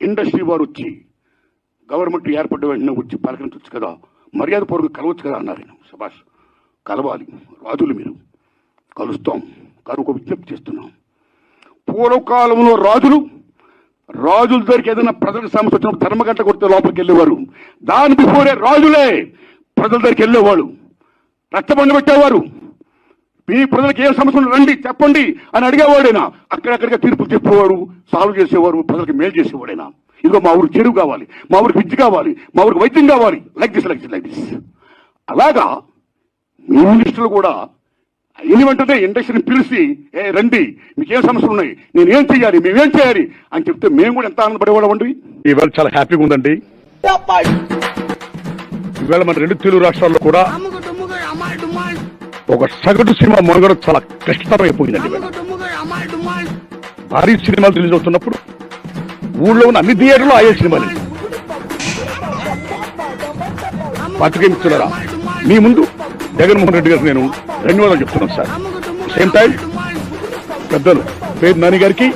Industry వారు వచ్చి government ఏర్పడ్డ వెంటనే వచ్చి పలకరించవచ్చు కదా, మర్యాద పూర్వక కలవచ్చు కదా అన్నారు. శభాష్, కలవాలి రాజులు, మీరు కలుస్తాం, కరువు విజ్ఞప్తి చేస్తున్నాం. పూర్వకాలంలో రాజుల దగ్గరికి ఏదైనా ప్రజలకు సమస్య వచ్చినప్పుడు ధర్మగంట కొడితే లోపలికి వెళ్ళేవారు. దాని బిఫోరే రాజులే ప్రజల దగ్గరికి వెళ్ళేవాళ్ళు, రచ్చబండ పెట్టేవారు. మీ ప్రజలకు ఏం సమస్య రండి చెప్పండి అని అడిగేవాడైనా అక్కడక్కడిగా తీర్పులు చెప్పేవాడు, సాల్వ్ చేసేవారు, ప్రజలకు మేలు చేసేవాడైనా. ఇదిగో మా ఊరికి చెరువు కావాలి, మా ఊరికి విద్య కావాలి, మా ఊరికి వైద్యం కావాలి, లైక్ దిస్. అలాగా మీ మినిస్టర్లు కూడా అయిన వెంటనే ఇండస్ట్రీని పిలిచి రండి, మీకేం సమస్యలు ఉన్నాయి, నేనేం చేయాలి, మేమేం చేయాలి అని చెప్తే మేము కూడా ఎంత ఆనందపడేవాళ్ళం అండి. ఈవేళ చాలా హ్యాపీగా ఉందండి. ఈవేళ మన 2 తెలుగు రాష్ట్రాల్లో కూడా ఒక సగటు సినిమా మొనగడ చాలా కష్టమైపోయిందండి. భారీ సినిమాలు రిలీజ్ అవుతున్నప్పుడు ఊళ్ళో ఉన్న అన్ని థియేటర్లు ఆయే సినిమాలు. పాత్రికేయ మిత్రులారా, మీ ముందు జగన్మోహన్ రెడ్డి గారికి నేను ధన్యవాదాలు చెప్తున్నాను సార్. సేమ్ టైం పెద్దలు పేరు నాని గారికి,